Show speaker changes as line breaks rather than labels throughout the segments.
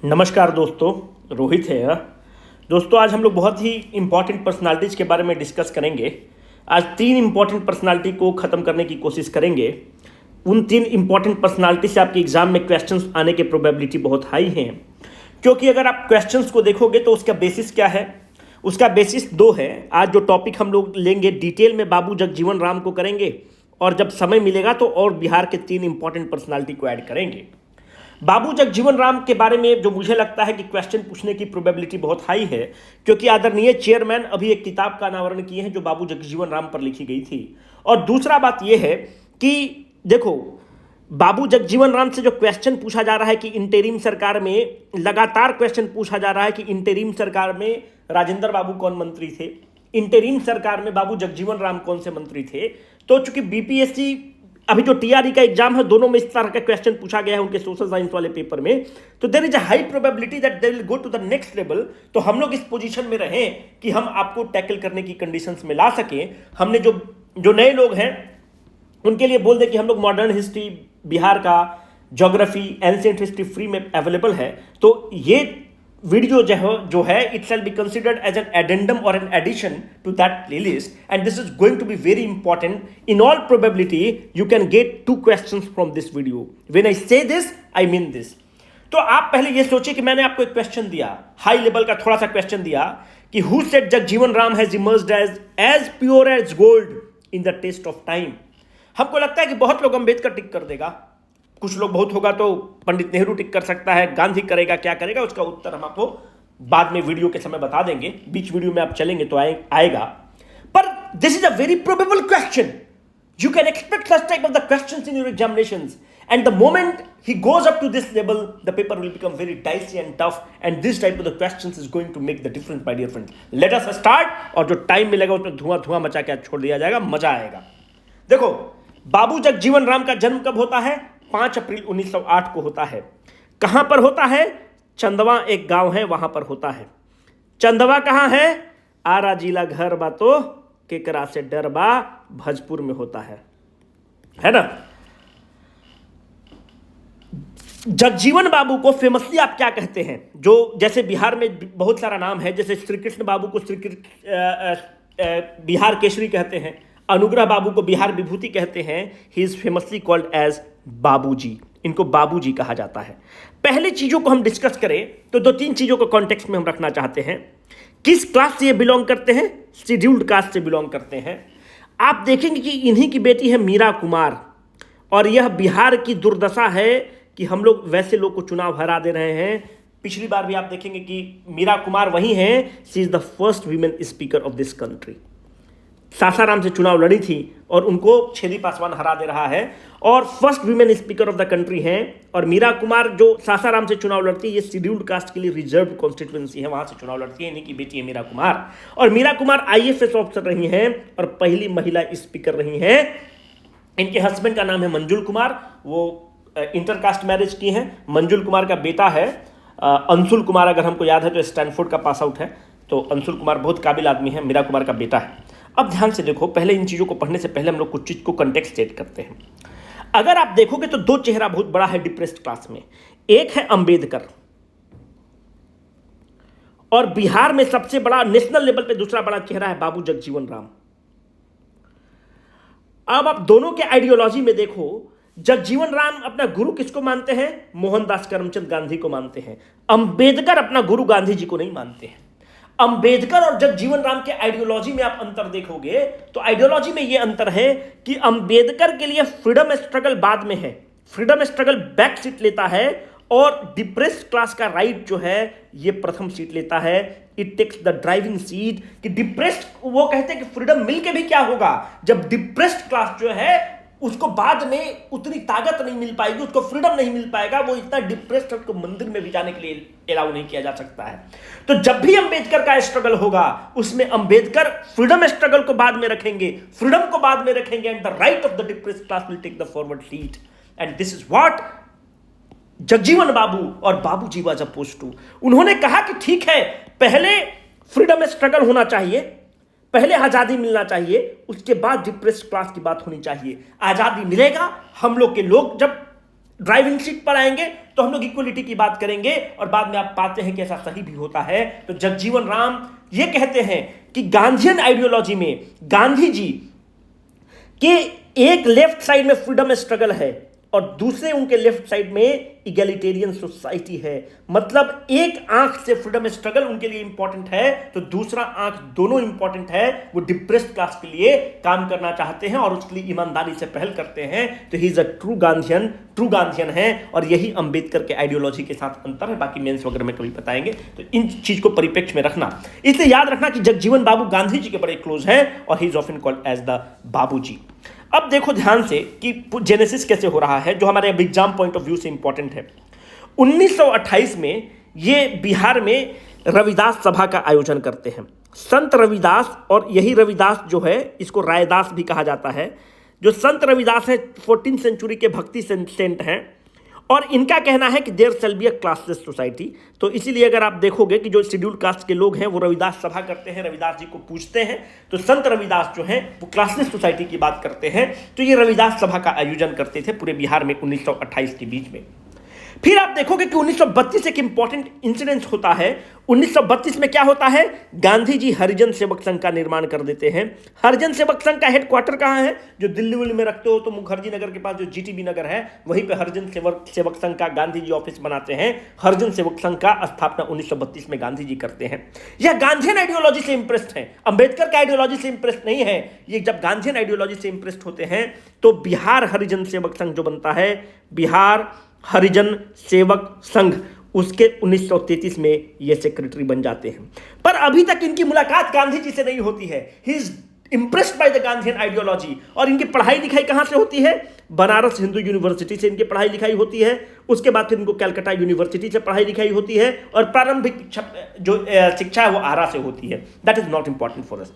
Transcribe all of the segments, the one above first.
नमस्कार दोस्तों, रोहित है यह। दोस्तों आज हम लोग बहुत ही इम्पॉर्टेंट पर्सनालिटीज़ के बारे में डिस्कस करेंगे। आज 3 इम्पॉर्टेंट पर्सनालिटी को ख़त्म करने की कोशिश करेंगे। उन 3 इम्पॉर्टेंट पर्सनालिटी से आपके एग्जाम में क्वेश्चंस आने की प्रोबेबिलिटी बहुत हाई हैं, क्योंकि अगर आप क्वेश्चंस को देखोगे तो उसका बेसिस क्या है। उसका बेसिस 2 है। आज जो टॉपिक हम लोग लेंगे डिटेल में बाबू जगजीवन राम को करेंगे, और जब समय मिलेगा तो और बिहार के 3 इंपॉर्टेंट पर्सनालिटी को ऐड करेंगे। बाबू जगजीवन राम के बारे में जो मुझे लगता है कि क्वेश्चन पूछने की प्रोबेबिलिटी बहुत हाई है, क्योंकि आदरणीय चेयरमैन अभी एक किताब का अनावरण किए हैं जो बाबू जगजीवन राम पर लिखी गई थी। और दूसरा बात यह है कि देखो, बाबू जगजीवन राम से जो क्वेश्चन पूछा जा रहा है कि इंटरिम सरकार में, लगातार क्वेश्चन पूछा जा रहा है कि इंटरिम सरकार में राजेंद्र बाबू कौन मंत्री थे, इंटरिम सरकार में बाबू जगजीवन राम कौन से मंत्री थे। तो चूंकि बीपीएससी अभी जो टीआरई का एग्जाम है, दोनों में इस तरह का क्वेश्चन पूछा गया है उनके सोशल साइंस वाले पेपर में, तो there is a high probability that they will go to the next level. तो हम लोग इस पोजीशन में रहें कि हम आपको टैकल करने की कंडीशंस में ला सकें। हमने जो नए लोग हैं उनके लिए बोल दें कि हम लोग मॉडर्न हिस्ट्री, बिहार का ज्योग्राफी, एंशिएंट हिस्ट्री फ्री में अवेलेबल है। तो ये वीडियो जो है it shall be considered as an addendum और an addition to that playlist, and this is going to be very important. In all probability you can get 2 questions from this video. When I say this I mean this. तो आप पहले ये सोचिए कि मैंने आपको एक क्वेश्चन दिया, हाई लेवल का थोड़ा सा क्वेश्चन दिया कि who said Jagjivan Ram has emerged as pure as gold in the test of time. हमको लगता है कि बहुत लोग अंबेडकर टिक कर देगा, कुछ लोग बहुत होगा तो पंडित नेहरू टिक कर सकता है, गांधी करेगा, क्या करेगा, उसका उत्तर हम आपको बाद में वीडियो के समय बता देंगे। बीच वीडियो में आप चलेंगे तो आएगा। पर this is a very probable question. You can expect such type of the questions in your examinations, and the moment he goes up to this level, the paper will become very dicey and tough, and this type of the questions is going to make the difference, my dear friends. Let us start, और जो time मिलेगा उसमें धुआं मचा के छोड़ दिया जाएगा, मजा आएगा। देखो, बाबू जगजीवन राम का जन्म कब होता है? 5 अप्रैल 1908 को होता है। कहां पर होता है? चंदवा एक गांव है, वहां पर होता है। चंदवा कहां है? आरा जिला घर बा तो केकरा से डर बा, भजपुर में होता है ना। जगजीवन बाबू को फेमसली आप क्या कहते हैं? जो जैसे बिहार में बहुत सारा नाम है, जैसे श्री कृष्ण बाबू को बिहार केसरी कहते हैं, अनुग्रह बाबू को बिहार विभूति कहते हैं। He is famously called as Babuji. इनको बाबूजी कहा जाता है। पहले चीजों को हम डिस्कस करें तो 2-3 चीजों को कॉन्टेक्स्ट में हम रखना चाहते हैं। किस क्लास से ये बिलोंग करते हैं? शेड्यूल्ड कास्ट से बिलोंग करते हैं। आप देखेंगे कि इन्हीं की बेटी है मीरा कुमार, और यह बिहार की दुर्दशा है कि हम लोग वैसे लोग को चुनाव हरा दे रहे हैं। पिछली बार भी आप देखेंगे कि मीरा कुमार वही हैं, she is the first women speaker of this country. Sasaram से चुनाव लड़ी थी और उनको छेदी पासवान हरा दे रहा है, और first women speaker of the country हैं। और मीरा कुमार जो सासाराम से चुनाव लड़ती है, ये शेड्यूल्ड कास्ट के लिए रिजर्व कॉन्स्टिट्यूएंसी है, वहां से चुनाव लड़ती है। इन्हीं की बेटी है मीरा कुमार, और मीरा कुमार आईएफएस ऑफिसर रही हैं और पहली महिला स्पीकर रही हैं। इनके हस्बैंड का नाम है मंजुल कुमार, वो इंटरकास्ट मैरिज की हैं। मंजुल कुमार का बेटा है अंशुल कुमार, अगर हमको याद है तो स्टैनफोर्ड का पास आउट है। तो अंशुल कुमार बहुत काबिल आदमी है, मीरा कुमार का बेटा है। अब ध्यान से देखो, पहले इन चीज़ों को पढ़ने से पहले हम लोग कुछ चीज़ को कंटेक्स्ट सेट करते हैं। अगर आप देखोगे तो 2 चेहरा बहुत बड़ा है डिप्रेस्ड क्लास में। एक है अंबेडकर, और बिहार में सबसे बड़ा नेशनल लेवल पे दूसरा बड़ा चेहरा है बाबू जगजीवन राम। अब आप दोनों के आइडियोलॉजी में देखो, जगजीवन राम अपना गुरु किसको मानते हैं? मोहनदास करमचंद गांधी को मानते हैं। अंबेडकर अपना गुरु गांधी जी को नहीं मानते हैं। अंबेडकर और जगजीवन राम के आइडियोलॉजी में आप अंतर देखोगे तो आइडियोलॉजी में यह अंतर है कि अंबेडकर के लिए फ्रीडम स्ट्रगल बाद में है, फ्रीडम स्ट्रगल बैक सीट लेता है, और डिप्रेस्ड क्लास का राइट जो है ये प्रथम सीट लेता है। It takes the driving seat. कि डिप्रेस्ड, वो कहते हैं कि फ्रीडम मिलके भी क्या होगा जब डिप्रेस्ड क्लास जो है उसको बाद में उतनी ताकत नहीं मिल पाएगी, उसको फ्रीडम नहीं मिल पाएगा, वो इतना डिप्रेस्ड, उसको मंदिर में भी जाने के लिए अलाउ नहीं किया जा सकता है। तो जब भी अंबेडकर का स्ट्रगल होगा उसमें अंबेडकर फ्रीडम स्ट्रगल को बाद में रखेंगे, फ्रीडम को बाद में रखेंगे, and the right of the depressed class will take the forward seat. And this is what Jagjivan Babu और बाबूजी वाज अपोज्ड टू। उन्होंने कहा कि ठीक है, पहले फ्रीडम स्ट्रगल होना चाहिए, पहले आजादी मिलना चाहिए, उसके बाद डिप्रेस्ड क्लास की बात होनी चाहिए। आजादी मिलेगा, हम लोग के लोग जब ड्राइविंग सीट पर आएंगे तो हम लोग इक्वलिटी की बात करेंगे, और बाद में आप पाते हैं कि ऐसा सही भी होता है। तो जगजीवन राम ये कहते हैं कि गांधीयन आइडियोलॉजी में गांधी जी के एक लेफ्ट साइड में फ्रीडम स्ट्रगल है और दूसरे उनके लेफ्ट साइड में इगैलिटेरियन सोसाइटी है। मतलब एक आंख से फ्रीडम स्ट्रगल उनके लिए इंपॉर्टेंट है तो दूसरा आंख दोनों इंपॉर्टेंट है। वो डिप्रेस्ड क्लास के लिए काम करना चाहते हैं और उसके लिए ईमानदारी से पहल करते हैं। तो he is a true Gandhian है, और यही अंबेडकर के आइडियोलॉजी के साथ अंतर है। बाकी मेंस वगैरह में कभी बताएंगे। तो इन चीज को परिप्रेक्ष्य में रखना, इसलिए याद रखना कि जगजीवन बाबू गांधी जी के बड़े क्लोज हैं और he is often called as the Babu ji. अब देखो ध्यान से कि जेनेसिस कैसे हो रहा है, जो हमारे एग्जाम पॉइंट ऑफ व्यू से इंपॉर्टेंट है। 1928 में ये बिहार में रविदास सभा का आयोजन करते हैं। संत रविदास, और यही रविदास जो है इसको रायदास भी कहा जाता है। जो संत रविदास है 14वीं सेंचुरी के भक्ति सेंट हैं, और इनका कहना है कि there shall be a classless society. तो इसीलिए अगर आप देखोगे कि जो शेड्यूल कास्ट के लोग हैं वो रविदास सभा करते हैं, रविदास जी को पूजते हैं। तो संत रविदास जो हैं वो क्लासलेस सोसाइटी की बात करते हैं। तो ये रविदास सभा का आयोजन करते थे पूरे बिहार में 1928 के बीच में। फिर आप देखोगे कि 1932 एक इंपॉर्टेंट इंसिडेंट होता है। 1932 में क्या होता है, गांधी जी हरिजन सेवक संघ का निर्माण कर देते हैं। हरिजन सेवक संघ का हेडक्वार्टर कहाँ है, जो दिल्ली विल्ली में रखते हो तो मुखर्जी नगर के पास जो जीटीबी नगर है वहीं पे हरिजन सेवक संघ का गांधी जी ऑफिस बनाते हैं। हरिजन सेवक संघ का स्थापना 1932 में गांधी जी करते हैं। यह गांधीयन आइडियोलॉजी से इंप्रेस्ड है, अंबेडकर के आइडियोलॉजी से इंप्रेस्ड नहीं है। ये जब गांधीयन आइडियोलॉजी से इंप्रेस्ड होते हैं तो बिहार हरिजन सेवक संघ जो बनता है, बिहार हरिजन सेवक संघ, उसके 1933 में ये सेक्रेटरी बन जाते हैं। पर अभी तक इनकी मुलाकात गांधी जी से नहीं होती है। He is impressed by the Gandhian ideology. और इनकी पढ़ाई लिखाई कहां से होती है, बनारस हिंदू यूनिवर्सिटी से इनकी पढ़ाई लिखाई होती है। उसके बाद फिर इनको कलकत्ता यूनिवर्सिटी से पढ़ाई लिखाई होती है, और प्रारंभिक जो शिक्षा है वो आरा से होती है। That is not important for us.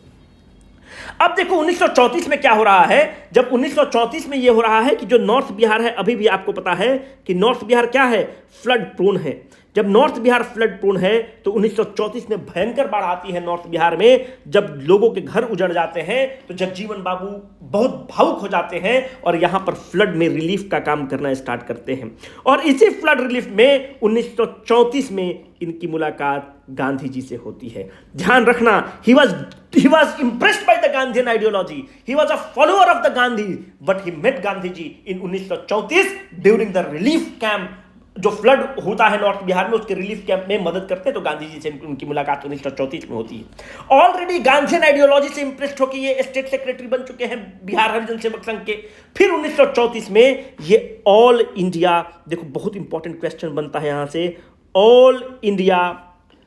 अब देखो 1934 में क्या हो रहा है। जब 1934 में यह हो रहा है कि जो नॉर्थ बिहार है, अभी भी आपको पता है कि नॉर्थ बिहार क्या है, फ्लड प्रोन है। जब नॉर्थ बिहार फ्लड प्रोन है तो 1934 में भयंकर बाढ़ आती है नॉर्थ बिहार में। जब लोगों के घर उजड़ जाते हैं तो जगजीवन बाबू बहुत भावुक हो जाते हैं और यहां पर फ्लड में रिलीफ का काम करना स्टार्ट करते हैं। और इसी फ्लड रिलीफ में 1934 में इनकी मुलाकात गांधी जी से होती है। ध्यान रखना, he was impressed by the Gandhian ideology. He was a follower of the Gandhi, but he met Gandhi ji in 1934 during the relief camp। जो फ्लड होता है नॉर्थ बिहार में, उसके रिलीफ कैंप में मदद करते हैं, तो गांधी जी से उनकी मुलाकात 1934 में होती है। ऑलरेडी गांधीयन आइडियोलॉजी से इंप्रेस्ड होकर ये स्टेट सेक्रेटरी बन चुके हैं बिहार हरिजन सेवक संघ के। फिर 1934 में ये ऑल इंडिया, देखो बहुत इंपॉर्टेंट क्वेश्चन बनता है यहां से, ऑल इंडिया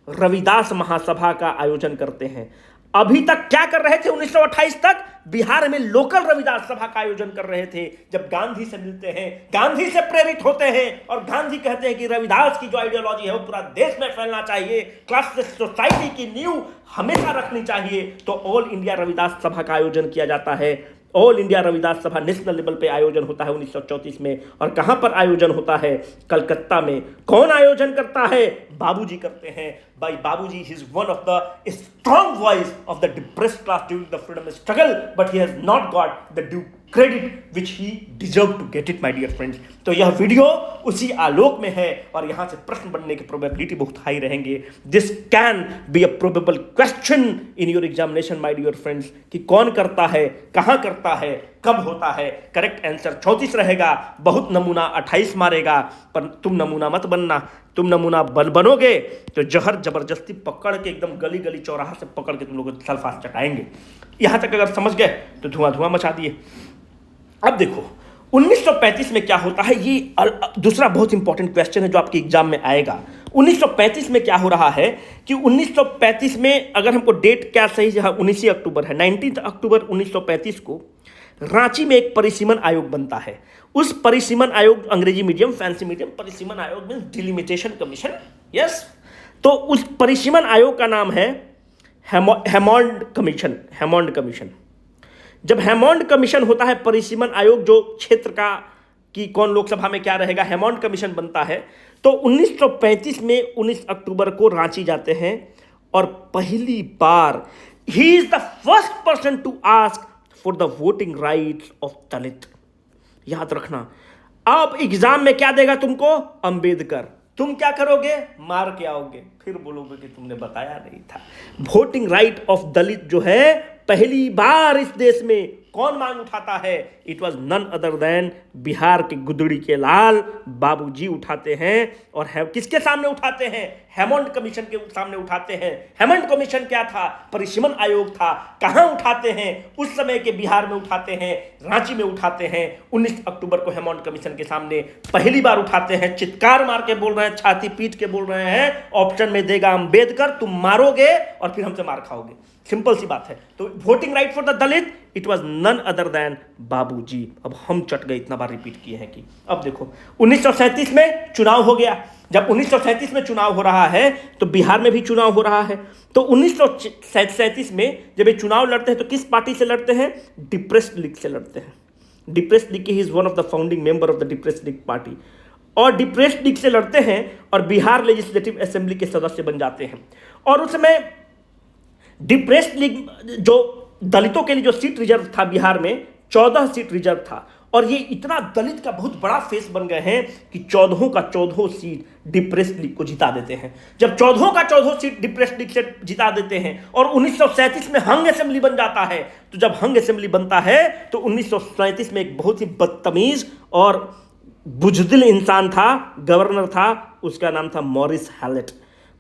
रविदास महासभा का आयोजन करते हैं। अभी तक क्या कर रहे थे, 1928 तक बिहार में लोकल रविदास सभा का आयोजन कर रहे थे। जब गांधी से मिलते हैं, गांधी से प्रेरित होते हैं और गांधी कहते हैं कि रविदास की जो आइडियोलॉजी है वो पूरा देश में फैलना चाहिए, क्लासलेस सोसाइटी की नींव हमेशा रखनी चाहिए, तो ऑल इंडिया रविदास सभा का आयोजन किया जाता है। ऑल इंडिया रविदास सभा नेशनल लेवल पे आयोजन होता है 1934 में। और कहां पर आयोजन होता है, कलकत्ता में। कौन आयोजन करता है, बाबूजी करते हैं। By Babuji, he is one of the strong voice of the depressed class during the freedom struggle, but he has not got the due credit which he deserve to get it, my dear friends. तो यह video उसी आलोक में है और यहां से प्रश्न बनने की प्रोबेबिलिटी बहुत हाई रहेंगे। This can be a probable question in your examination my dear friends, कि कौन करता है, कहां करता है, कब होता है। करेक्ट आंसर 34 रहेगा। बहुत नमूना 28 मारेगा, पर तुम नमूना मत बनना। तुम नमूना बनोगे तो जहर जबरदस्ती पकड़ के एकदम गली गली चौराहा से पकड़ के तुम लोगों को सल्फास चटाएंगे। यहां तक अगर समझ गए तो धुआं धुआं मचा दिए। अब देखो 1935 में क्या होता है, ये दूसरा बहुत इंपॉर्टेंट क्वेश्चन है जो आपके एग्जाम में आएगा। 1935 में क्या हो रहा है कि 1935 में अगर हमको डेट क्या सही है, 19 अक्टूबर है, 19 अक्टूबर 1935 को रांची में एक परिसीमन आयोग बनता है। उस परिसीमन आयोग, अंग्रेजी मीडियम फैंसी मीडियम, परिसीमन आयोग मींस डिलिमिटेशन कमीशन, यस। तो उस परिसीमन आयोग का नाम है हेमॉन्ड कमीशन। जब हेमॉन्ड कमीशन होता है, परिसीमन आयोग जो क्षेत्र का कि कौन लोकसभा में क्या रहेगा, हेमॉन्ड कमीशन बनता है। तो 1935 में 19 अक्टूबर को रांची जाते हैं और पहली बार he is the first person to ask for the voting rights of Dalit. याद रखना, अब एग्जाम में क्या देगा तुमको? अंबेडकर। तुम क्या करोगे? मार के आओगे, फिर बोलोगे कि तुमने बताया नहीं था। वोटिंग राइट ऑफ दलित जो है पहली बार इस देश में कौन मांग उठाता है? It was none other than Bihar के गुदड़ी के लाल बाबूजी उठाते हैं। और किसके सामने उठाते हैं? हेमंत कमीशन के सामने उठाते हैं। हेमंत कमीशन क्या था? परिसीमन आयोग था। कहां उठाते हैं? उस समय के बिहार में उठाते हैं, रांची में उठाते हैं। 19 अक्टूबर को हेमंत कमीशन के सामने पहली बार उठाते हैं। चित्कार मार के बोल रहे हैं, छाती पीट के बोल रहे हैं, ऑप्शन में देगा अंबेडकर, तुम मारोगे और फिर हमसे मार खाओगे। सिंपल सी बात है। तो voting right for the dalit, it was none other than Babuji. अब हम चट गए, इतना बार रिपीट किए हैं कि अब देखो 1937 में चुनाव हो गया। जब 1937 में चुनाव हो रहा है तो बिहार में भी चुनाव हो रहा है। तो 1937 में जब ये चुनाव लड़ते हैं तो किस पार्टी से लड़ते हैं? डिप्रेस्ड लीग से लड़ते हैं। Depressed league he is one of the founding member of the depressed league party. और डिप्रेस्ड लीग से लड़ते हैं और बिहार लेजिस्लेटिव असेंबली के सदस्य बन जाते हैं। और उस समय डिप्रेस्ड लीग जो दलितों के लिए जो सीट रिजर्व था बिहार में, 14 सीट रिजर्व था। और ये इतना दलित का बहुत बड़ा फेस बन गए हैं कि 14 का 14 सीट डिप्रेस्ड लीग को जिता देते हैं। जब 14 का 14 सीट डिप्रेस्ड लीग से जिता देते हैं और 1937 में हंग असेंबली बन जाता है, तो जब हंग असेंबली बनता है तो 1937 में एक बहुत ही बदतमीज और बुजदिल इंसान था, गवर्नर था, उसका नाम था मॉरिस हैलेट।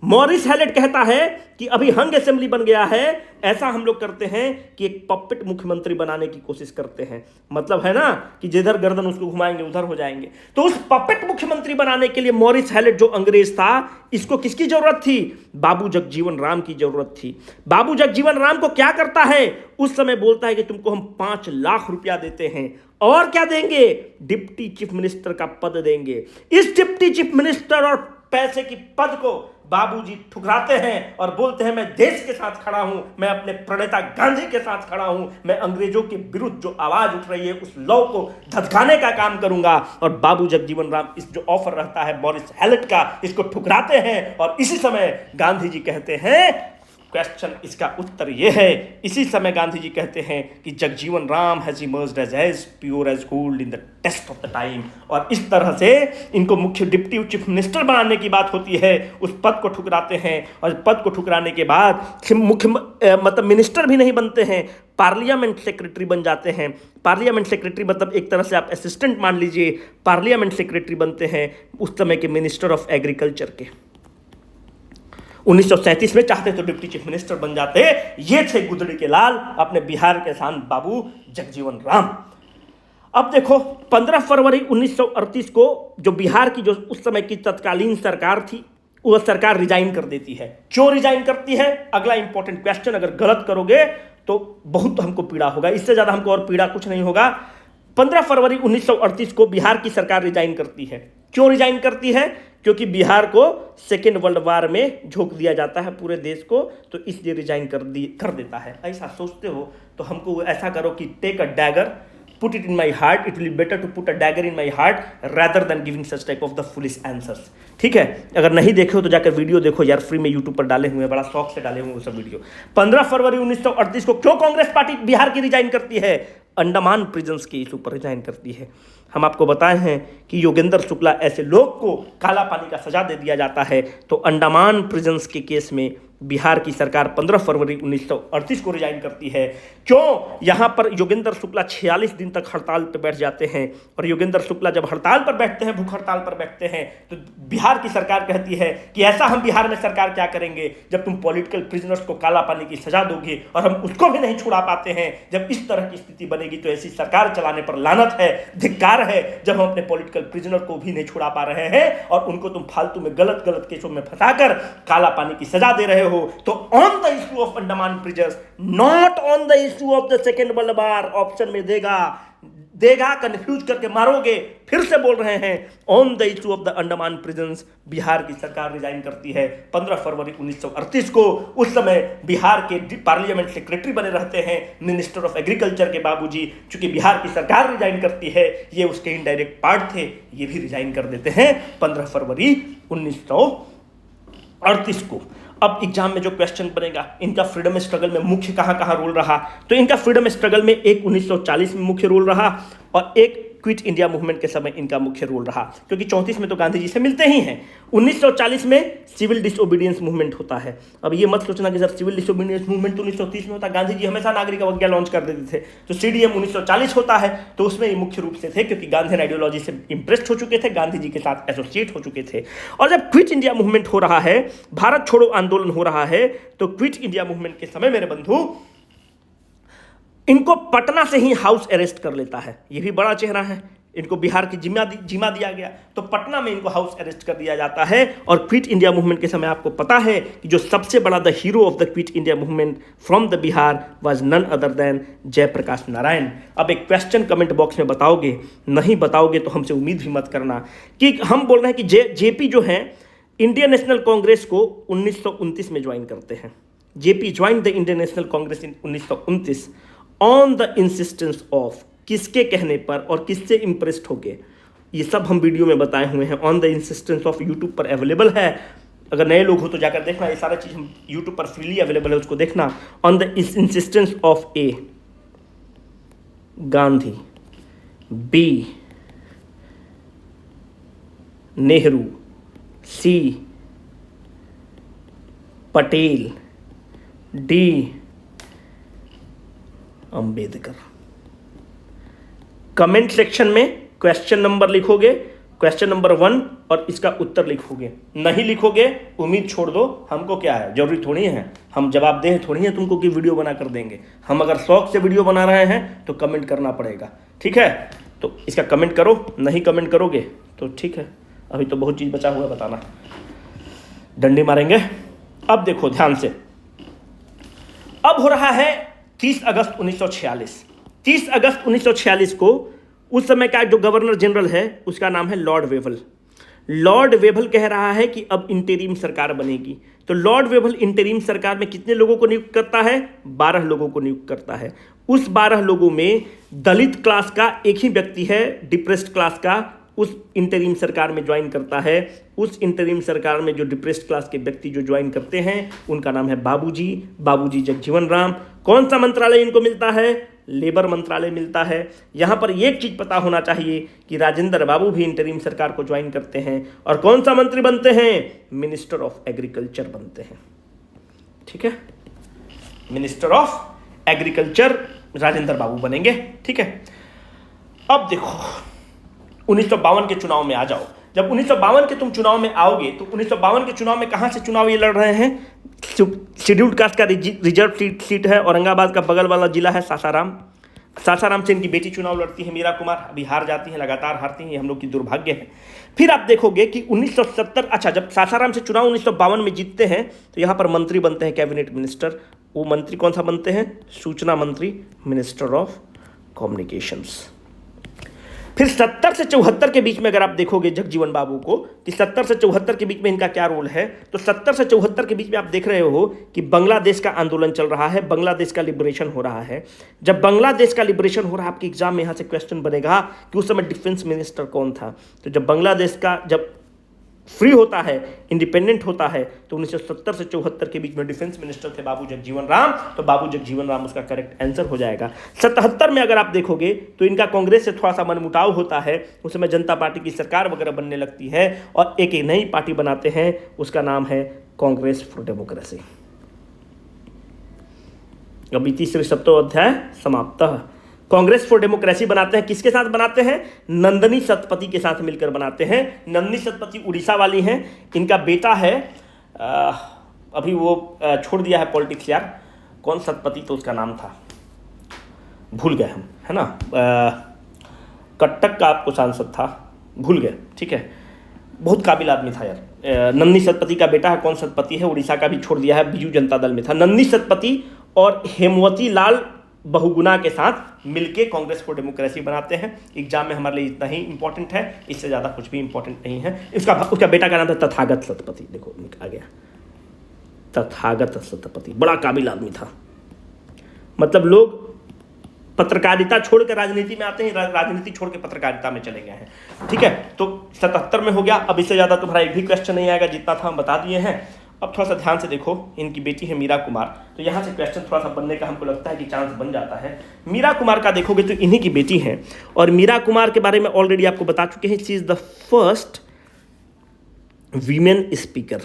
मॉरिस हैलेट कहता है कि अभी हंग असेंबली बन गया है, ऐसा हम लोग करते हैं कि एक पपेट मुख्यमंत्री बनाने की कोशिश करते हैं। मतलब है ना कि जिधर गर्दन उसको घुमाएंगे उधर हो जाएंगे। तो उस पपेट मुख्यमंत्री बनाने के लिए मॉरिस हैलेट जो अंग्रेज था, इसको किसकी जरूरत थी? बाबू जगजीवन राम की जरूरत थी। बाबू जगजीवन राम को क्या करता है? उस समय बोलता है कि तुमको हम 5 लाख रुपया देते हैं और क्या देंगे? डिप्टी चीफ मिनिस्टर का पद देंगे। इस डिप्टी चीफ मिनिस्टर और पैसे की पद को बाबूजी ठुकराते हैं और बोलते हैं मैं देश के साथ खड़ा हूं, मैं अपने प्रणेता गांधी के साथ खड़ा हूं, मैं अंग्रेजों के विरुद्ध जो आवाज उठ रही है उस लौ को धधकाने का काम करूंगा। और बाबू जगजीवन राम इस जो ऑफर रहता है मॉरिस हैलेट का, इसको ठुकराते हैं। और इसी समय गांधी जी कहते हैं, क्वेश्चन इसका उत्तर यह है, इसी समय गांधी जी कहते हैं कि Jagjivan Ram has emerged as pure as gold in the test of the time. और इस तरह से इनको मुख्य डिप्टी चीफ मिनिस्टर बनाने की बात होती है, उस पद को ठुकराते हैं। और पद को ठुकराने के बाद मुख्य मतलब मिनिस्टर भी नहीं बनते हैं, पार्लियामेंट सेक्रेटरी बन जाते हैं। पार्लियामेंट सेक्रेटरी मतलब एक तरह से आप असिस्टेंट मान लीजिए, पार्लियामेंट सेक्रेटरी बनते हैं उस समय के मिनिस्टर ऑफ एग्रीकल्चर के। 1937 में चाहते तो डिप्टी चीफ मिनिस्टर बन जाते। ये थे गुदड़ी के लाल, अपने बिहार के शान बाबू जगजीवन राम। अब देखो 15 फरवरी 1938 को जो बिहार की जो उस समय की तत्कालीन सरकार थी, वह सरकार रिजाइन कर देती है। क्यों रिजाइन करती है? अगला इंपॉर्टेंट क्वेश्चन। अगर गलत करोगे तो बहुत हमको पीड़ा होगा, इससे ज्यादा हमको और पीड़ा कुछ नहीं होगा। 15 फरवरी 1938 को बिहार की सरकार रिजाइन करती है। क्यों रिजाइन करती है? क्योंकि बिहार को सेकेंड वर्ल्ड वार में झोंक दिया जाता है पूरे देश को, तो इसलिए रिजाइन कर देता है। ऐसा सोचते हो तो हमको ऐसा करो कि take a dagger, put it in my heart, it will be better to put a dagger in my heart rather than giving such type of the foolish answers। ठीक है, अगर नहीं देखे हो तो जाकर वीडियो देखो यार, फ्री में यूट्यूब पर डाले हुए हैं, बड़ा शौक से डाले हुए वो सब वीडियो। 15 फरवरी 1938 को क्यों कांग्रेस पार्टी बिहार की रिजाइन करती है? अंडमान प्रिजन्स के इशू पर रिजाइन करती है। हम आपको बताए हैं कि योगेंद्र शुक्ला ऐसे लोग को काला पानी का सजा दे दिया जाता है, तो अंडमान प्रिजन्स के केस में बिहार की सरकार 15 फरवरी 1938 को रिजाइन करती है। क्यों? यहां पर योगेंद्र शुक्ला 46 दिन तक हड़ताल पर बैठ जाते हैं। और योगेंद्र शुक्ला जब हड़ताल पर बैठते हैं, भूख हड़ताल पर बैठते हैं, तो बिहार की सरकार कहती है कि ऐसा हम बिहार में सरकार क्या करेंगे जब तुम पॉलिटिकल प्रिजनर्स को काला पानी की सजा दोगे और हम उसको भी नहीं छुड़ा पाते हैं। जब इस तरह की स्थिति बनेगी तो ऐसी सरकार चलाने पर लानत है, धिक्कार है, जब हम अपने पॉलिटिकल प्रिजनर को भी नहीं छुड़ा पा रहे हैं और उनको तुम फालतू में गलत गलत केसों में फंसाकर काला पानी की सजा दे रहे हो। तो on the issue of Andaman prisons, not on the issue of the second world war, option में देगा कंफ्यूज करके मारोगे। फिर से बोल रहे हैं, on the issue of the Andaman prisons Bihar की सरकार रिजाइन करती है 15 फरवरी 1938 को। उस समय बिहार के पार्लियामेंट सेक्रेटरी बने रहते हैं मिनिस्टर ऑफ एग्रीकल्चर के बाबूजी। चूंकि बिहार की सरकार रिजाइन करती है, ये उसके इनडायरेक्ट पार्ट थे, ये भी रिजाइन कर देते हैं 15 फरवरी 1938 को। अब एग्जाम में जो क्वेश्चन बनेगा, इनका फ्रीडम स्ट्रगल में मुख्य कहां रोल रहा, तो इनका फ्रीडम स्ट्रगल में एक 1940 में मुख्य रोल रहा, और एक क्विट इंडिया मूवमेंट के समय इनका मुख्य रोल रहा, क्योंकि 34 में तो गांधी जी से मिलते ही हैं। 1940 में सिविल डिसओबीडियंस मूवमेंट होता है। अब ये मत सोचना कि सर सिविल डिसओबीडियंस मूवमेंट तो 1930 में होता, गांधी जी हमेशा नागरिक अवज्ञा लॉन्च कर देते थे। तो सीडीएम 1940 होता है, तो उसमें ये मुख्य रूप से थे, क्योंकि गांधी आइडियोलॉजी से इंप्रेस्ड हो चुके थे, गांधी जी के साथ एसोसिएट हो चुके थे। और जब क्विट इंडिया मूवमेंट हो रहा है, भारत छोड़ो आंदोलन हो रहा है, तो क्विट इंडिया मूवमेंट के समय मेरे बंधु इनको पटना से ही हाउस अरेस्ट कर लेता है। ये भी बड़ा चेहरा है, इनको बिहार की जिम्मा दिया गया, तो पटना में इनको हाउस अरेस्ट कर दिया जाता है। और क्विट इंडिया मूवमेंट के समय आपको पता है कि जो सबसे बड़ा the hero of the quit India movement from the Bihar was none other than Jayaprakash Narayan. अब एक क्वेश्चन कमेंट बॉक्स में बताओगे, नहीं बताओगे तो हमसे उम्मीद भी मत करना कि हम बोल रहे हैं कि जेपी जो है इंडियन नेशनल कांग्रेस को 1929 में ज्वाइन करते हैं। JP join the Indian national Congress in 1929 on the insistence of, किसके कहने पर और किससे इंप्रेस्ड होके, ये सब हम वीडियो में बताए हुए हैं। On the insistence of YouTube पर अवेलेबल है, अगर नए लोग हो तो जाकर देखना, ये सारा चीज़ हम यूट्यूब पर फ्रीली अवेलेबल है, उसको देखना। On the insistence of A Gandhi, B Nehru, C Patel, D Ambedkar. Comment section में क्वेश्चन नंबर लिखोगे, क्वेश्चन नंबर 1 और इसका उत्तर लिखोगे। नहीं लिखोगे उम्मीद छोड़ दो, हमको क्या है, जरूरी थोड़ी है, हम जवाब दें थोड़ी है तुमको कि वीडियो बना कर देंगे। हम अगर शौक से वीडियो बना रहे हैं तो कमेंट करना पड़ेगा, ठीक है। तो इसका कमेंट करो, नहीं कमेंट करोगे तो ठीक है, अभी तो बहुत चीज़ बचा हुआ है बताना, डंडी मारेंगे। अब देखो ध्यान से, अब हो रहा है 30 अगस्त 1946। 30 अगस्त 1946 को उस समय का जो गवर्नर जनरल है उसका नाम है लॉर्ड वेवल। लॉर्ड वेवल कह रहा है कि अब इंटरिम सरकार बनेगी। तो लॉर्ड वेवल इंटरिम सरकार में कितने लोगों को नियुक्त करता है? 12 लोगों को नियुक्त करता है। उस 12 लोगों में दलित क्लास का एक ही व्यक्ति है, डिप्रेस्ड क्लास का, उस इंटरिम सरकार में ज्वाइन करता है। उस इंटरिम सरकार में जो डिप्रेस्ड क्लास के व्यक्ति जो ज्वाइन करते हैं उनका नाम है बाबूजी जगजीवन राम। कौन सा मंत्रालय इनको मिलता है? लेबर मंत्रालय मिलता है। यहाँ पर एक चीज पता होना चाहिए कि राजेंद्र बाबू भी इंटरिम सरकार को ज्वाइन करते हैं और कौन सा मंत्री बनते हैं? मिनिस्टर ऑफ एग्रीकल्चर बनते हैं, ठीक है। मिनिस्टर ऑफ एग्रीकल्चर राजेंद्र बाबू बनेंगे, ठीक है। अब देखो 1952 के चुनाव में आ जाओ। जब 1952 के तुम चुनाव में आओगे तो 1952 के चुनाव में कहां से चुनाव ये लड़ रहे हैं? शेड्यूल्ड कास्ट का रिजर्व सीट है, औरंगाबाद का बगल वाला जिला है सासाराम। सासाराम से इनकी बेटी चुनाव लड़ती है मीरा कुमार, अभी हार जाती है, लगातार हारती हैं, ये हम लोग की दुर्भाग्य है। फिर आप देखोगे कि 1970, अच्छा जब सासाराम से चुनाव 1952 में जीतते हैं तो यहाँ पर मंत्री बनते हैं, कैबिनेट मिनिस्टर। वो मंत्री कौन सा बनते हैं? सूचना मंत्री, मिनिस्टर ऑफ कम्युनिकेशंस। फिर 70 से 74 के बीच में अगर आप देखोगे जगजीवन बाबू को कि 70 से 74 के बीच में इनका क्या रोल है, तो 70 से 74 के बीच में आप देख रहे हो कि बांग्लादेश का आंदोलन चल रहा है, बांग्लादेश का लिबरेशन हो रहा है। जब बांग्लादेश का लिबरेशन हो रहा है, आपके एग्जाम में यहाँ से क्वेश्चन बनेगा कि उस समय डिफेंस मिनिस्टर कौन था। तो जब बांग्लादेश का जब फ्री होता है, इंडिपेंडेंट होता है, तो 1970 से 74 के बीच में डिफेंस मिनिस्टर थे बाबू जगजीवन राम। तो बाबू जगजीवन राम उसका करेक्ट आंसर हो जाएगा। 77 में अगर आप देखोगे तो इनका कांग्रेस से थोड़ा सा मनमुटाव होता है, उस समय जनता पार्टी की सरकार वगैरह बनने लगती है और एक नई पार्टी बनाते हैं, उसका नाम है कांग्रेस फॉर डेमोक्रेसी। अभी तीसरे सप्ताहाध्याय समाप्त। कांग्रेस फॉर डेमोक्रेसी बनाते हैं, किसके साथ बनाते हैं? नंदिनी सतपथी के साथ मिलकर बनाते हैं। नंदिनी सतपथी उड़ीसा वाली हैं, इनका बेटा है, अभी वो छोड़ दिया है पॉलिटिक्स यार, कौन सतपथी तो उसका नाम था, भूल गए हम, है ना, कटक का आपको सांसद था, भूल गए, ठीक है, बहुत काबिल आदमी था यार। नंदिनी सतपथी का बेटा है, कौन सतपथी है, उड़ीसा का भी छोड़ दिया है, बीजू जनता दल में था। नंदिनी सतपथी और हेमवती लाल बहुगुणा के साथ मिलके कांग्रेस फॉर डेमोक्रेसी बनाते हैं। एग्जाम में हमारे लिए इतना ही इंपॉर्टेंट है, इससे ज़्यादा कुछ भी इंपॉर्टेंट नहीं है। उसका बेटा का नाम था तथागत सतपथी, देखो आ गया, तथागत सतपथी, बड़ा काबिल आदमी था। मतलब लोग पत्रकारिता छोड़ के राजनीति में आते हैं, राजनीति छोड़ के पत्रकारिता में चले गए हैं, ठीक है। तो 77 में हो गया। अब इससे ज़्यादा तुम्हारा एक भी क्वेश्चन नहीं आएगा, जितना था हम बता दिए हैं। अब थोड़ा सा ध्यान से देखो, इनकी बेटी है मीरा कुमार, तो यहाँ से क्वेश्चन थोड़ा सा बनने का हमको लगता है कि चांस बन जाता है। मीरा कुमार का देखोगे तो इन्हीं की बेटी है, और मीरा कुमार के बारे में ऑलरेडी आपको बता चुके हैं, she is the first women speaker.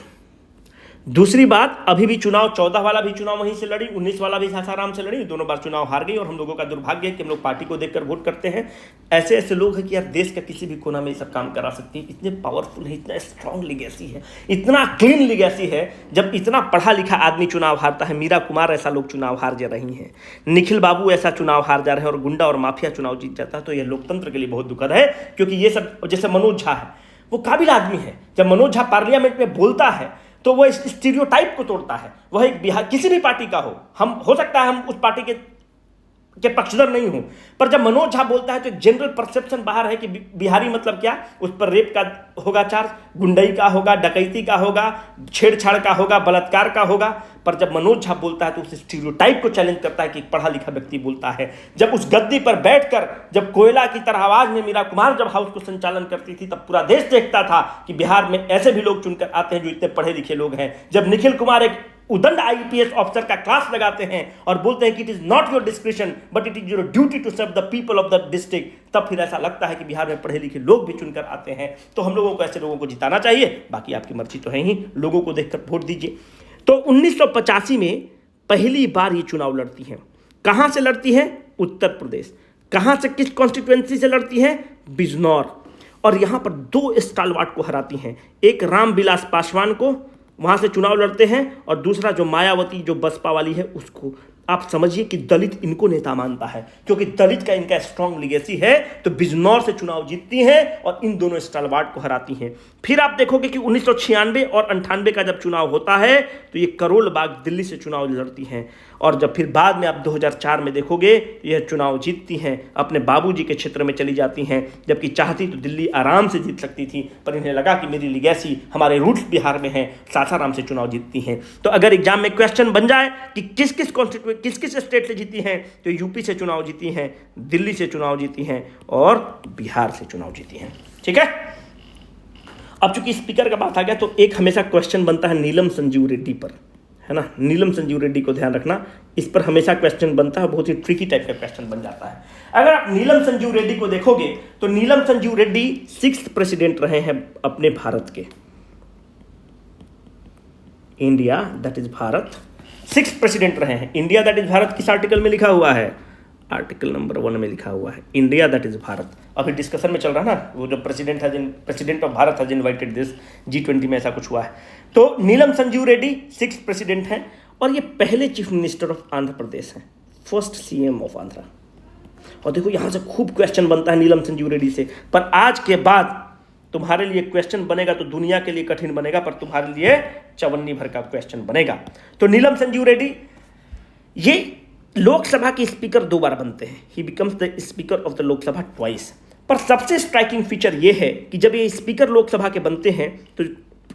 दूसरी बात, अभी भी चुनाव 14 वाला भी चुनाव वहीं से लड़ी, 19 वाला भी सासाराम से लड़ी, दोनों बार चुनाव हार गई। और हम लोगों का दुर्भाग्य है कि हम लोग पार्टी को देखकर वोट करते हैं। ऐसे ऐसे लोग हैं कि यार देश का किसी भी कोना में ये सब काम करा सकती है, इतने पावरफुल है, इतना स्ट्रांग लिगेसी है, इतना क्लीन लिगेसी है। जब इतना पढ़ा लिखा आदमी चुनाव हारता है, मीरा कुमार ऐसा लोग चुनाव हार जा रही हैं, निखिल बाबू ऐसा चुनाव हार जा रहे हैं, और गुंडा और माफिया चुनाव जीत जाता है, तो यह लोकतंत्र के लिए बहुत दुखद है। क्योंकि ये सब, जैसे मनोज झा है, वो काबिल आदमी है। जब मनोज झा पार्लियामेंट में बोलता है तो वो इस स्टीरियोटाइप को तोड़ता है। वह एक बिहार, किसी भी पार्टी का हो, हम हो सकता है हम उस पार्टी के पक्षधर नहीं हूं, पर जब मनोज झा बोलता है तो एक जनरल परसेप्शन बाहर है कि बिहारी मतलब क्या, उस पर रेप का होगा चार्ज, गुंडई का होगा, डकैती का होगा, छेड़छाड़ का होगा, बलात्कार का होगा। पर जब मनोज झा बोलता है तो उस स्टीरियोटाइप को चैलेंज करता है कि पढ़ा लिखा व्यक्ति बोलता है। जब उस गद्दी पर बैठकर, जब कोयला की तरह आवाज में मीरा कुमार जब हाउस को संचालन करती थी, तब पूरा देश देखता था कि बिहार में ऐसे भी लोग चुनकर आते हैं जो इतने पढ़े लिखे लोग हैं। जब निखिल कुमार एक उदंड आईपीएस ऑफिसर का क्लास लगाते हैं और बोलते हैं कि it is not your description but it is your duty to serve the people of the district, तब फिर ऐसा लगता है कि बिहार में पढ़े लिखे लोग भी चुनकर आते हैं। तो हम लोगों को ऐसे लोगों को जिताना चाहिए। बाकी आपकी मर्जी तो है ही, लोगों को देखकर वोट दीजिए। तो 1985 में पहली बार ये चुनाव लड़ती हैं। कहां से लड़ती है? उत्तर प्रदेश। कहां से, किस कॉन्स्टिट्यूएंसी से लड़ती है? बिजनौर। और यहां पर 2 स्टालवार्ट को हराती हैं, एक रामविलास पासवान को वहां से चुनाव लड़ते हैं, और दूसरा जो मायावती जो बसपा वाली है उसको। आप समझिए कि दलित इनको नेता मानता है, क्योंकि दलित का इनका स्ट्रांग लिगेसी है। तो बिजनौर से चुनाव जीतती हैं और इन दोनों स्टालवार्ट को हराती हैं। फिर आप देखोगे कि 1996 और 98 का जब चुनाव होता है तो ये करोल बाग दिल्ली से चुनाव लड़ती हैं। और जब फिर बाद में आप 2004 में देखोगे यह चुनाव जीतती हैं, अपने बाबूजी के क्षेत्र में चली जाती हैं। जबकि चाहती तो दिल्ली आराम से जीत सकती थी, पर इन्हें लगा कि मेरी लिगेसी, हमारे रूट्स बिहार में हैं, सासाराम से चुनाव जीतती हैं। तो अगर एग्जाम में क्वेश्चन बन जाए कि किस किस स्टेट से जीती हैं, तो यूपी से चुनाव जीती हैं, दिल्ली से चुनाव जीती हैं और बिहार से चुनाव जीती हैं। ठीक है। अब चूंकि स्पीकर का बात आ गया, तो एक हमेशा क्वेश्चन बनता है नीलम संजीव रेड्डी पर, है ना। नीलम संजीव रेड्डी को ध्यान रखना, इस पर हमेशा क्वेश्चन बनता है, बहुत ही ट्रिकी टाइप का क्वेश्चन बन जाता है। अगर आप नीलम संजीव रेड्डी को देखोगे तो नीलम संजीव रेड्डी 6th प्रेसिडेंट रहे हैं अपने भारत के। India that is Bharat 6th president रहे हैं। इंडिया दैट इज भारत किस आर्टिकल में लिखा हुआ है? आर्टिकल नंबर 1 में लिखा हुआ है, इंडिया दैट इज भारत। अभी डिस्कशन में चल रहा है ना, वो जो president of Bharat has invited this, G20 में ऐसा कुछ हुआ है। तो नीलम संजीव रेड्डी 6th प्रेसिडेंट हैं, और ये पहले chief minister of Andhra Pradesh हैं, फर्स्ट CM ऑफ आंध्रा। और देखो यहां से खूब क्वेश्चन बनता है नीलम संजीव रेड्डी से, पर आज के बाद तुम्हारे लिए क्वेश्चन बनेगा तो दुनिया के लिए कठिन बनेगा, पर तुम्हारे लिए चवन्नी भर का क्वेश्चन बनेगा। तो नीलम संजीव रेड्डी ये लोकसभा के स्पीकर 2 बार बनते हैं। ही becomes the speaker of the Lok Sabha twice. पर सबसे स्ट्राइकिंग फीचर ये है कि जब ये स्पीकर लोकसभा के बनते हैं तो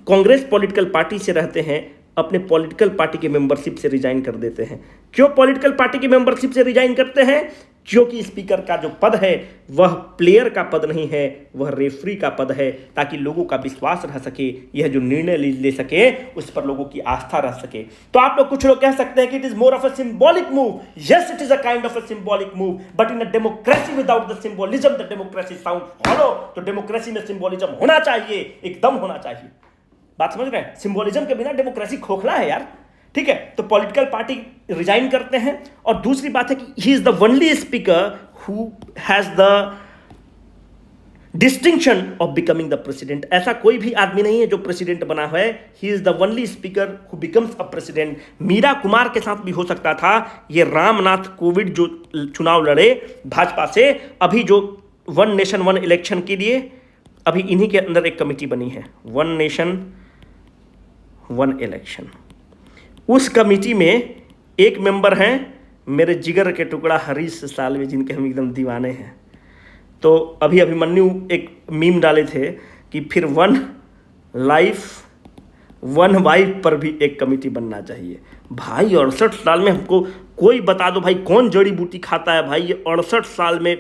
कांग्रेस पॉलिटिकल पार्टी से रहते हैं, अपने पॉलिटिकल पार्टी के मेंबरशिप से रिजाइन कर देते हैं। क्यों पॉलिटिकल पार्टी की मेंबरशिप से रिजाइन करते हैं? क्योंकि स्पीकर का जो पद है वह प्लेयर का पद नहीं है, वह रेफरी का पद है, ताकि लोगों का विश्वास रह सके, यह जो निर्णय ले सके उस पर लोगों की आस्था रह सके। तो आप लोग, कुछ लोग कह सकते हैं कि it is more of a symbolic move. Yes, it is a kind of a symbolic move, but in a democracy without the symbolism the democracy sound hollow. तो डेमोक्रेसी में सिंबॉलिज्म होना चाहिए, एकदम होना चाहिए। बात समझ रहे हैं? सिंबॉलिज्म के बिना डेमोक्रेसी खोखला है यार। ठीक है। तो पॉलिटिकल पार्टी रिजाइन करते हैं, और दूसरी बात है कि ही is the only speaker who has the distinction of becoming the president. ऐसा कोई भी आदमी नहीं है जो प्रेसिडेंट बना है। He is the only speaker who becomes a president. Meira Kumar के साथ भी हो सकता था। ये रामनाथ कोविंद जो चुनाव लड़े भाजपा से, अभी जो 1 नेशन 1 इलेक्शन के लिए, अभी इन्हीं के अंदर एक कमेटी बनी है, 1 नेशन 1 इलेक्शन। उस कमेटी में एक मेंबर हैं मेरे जिगर के टुकड़ा हरीश साल्वे, जिनके हम एकदम दीवाने हैं। तो अभी अभिमन्यु एक मीम डाले थे कि फिर 1 लाइफ 1 वाइफ पर भी एक कमेटी बनना चाहिए। भाई 68 साल में हमको कोई बता दो भाई, कौन जड़ी बूटी खाता है भाई? ये 68 साल में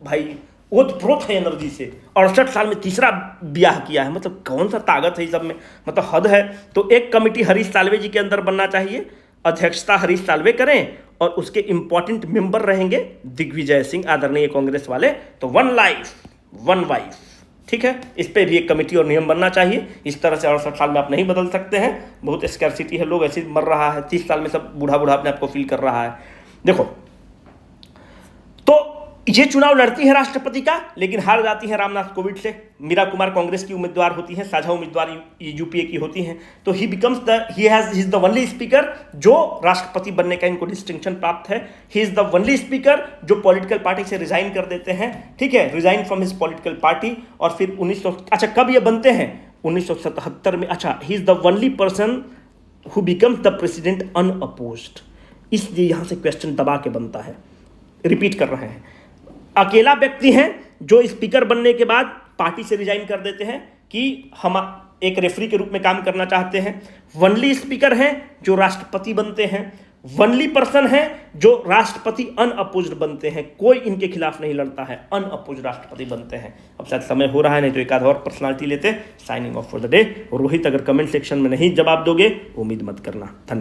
भाई ओतप्रोत है एनर्जी से, 68 साल में तीसरा ब्याह किया है, मतलब कौन सा ताकत है इस सब में, मतलब हद है। तो एक कमेटी हरीश साल्वे जी के अंदर बनना चाहिए, अध्यक्षता हरीश साल्वे करें और उसके इंपॉर्टेंट मेंबर रहेंगे दिग्विजय सिंह, आदरणीय कांग्रेस वाले। तो 1 लाइफ 1 वाइफ, ठीक है, इस पे भी एक कमेटी और नियम बनना चाहिए। इस तरह से 68 साल में आप नहीं बदल सकते हैं, बहुत स्कैर्सिटी है, लोग ऐसे मर रहा है, 30 साल में सब बूढ़ा बूढ़ा अपने आप को फील कर रहा है। देखो, तो ये चुनाव लड़ती है राष्ट्रपति का, लेकिन हार जाती है रामनाथ कोविंद से। मीरा कुमार कांग्रेस की उम्मीदवार होती हैं, साझा उम्मीदवार यूपीए की होती हैं। तो ही इज द ओनली स्पीकर जो राष्ट्रपति बनने का इनको डिस्टिंक्शन प्राप्त है। He is the only speaker जो पॉलिटिकल पार्टी से रिजाइन कर देते हैं, ठीक है, resign from his political party. और फिर 1900 कब ये बनते हैं, 1977 में। अच्छा, ही is the only person who becomes the president unopposed. इसलिए यहां से क्वेश्चन दबा के बनता है, रिपीट कर रहे हैं। अकेला व्यक्ति हैं जो स्पीकर बनने के बाद पार्टी से रिजाइन कर देते हैं कि हम एक रेफरी के रूप में काम करना चाहते हैं। वनली स्पीकर हैं जो राष्ट्रपति बनते हैं। वनली पर्सन हैं जो राष्ट्रपति अनअपोज्ड बनते हैं, कोई इनके खिलाफ नहीं लड़ता है, अनअपोज्ड राष्ट्रपति बनते हैं। अब शायद समय हो रहा है, नहीं तो एक आध और पर्सनालिटी लेते। Signing off for the day. Rohit, अगर कमेंट सेक्शन में नहीं जवाब दोगे उम्मीद मत करना। धन्यवाद।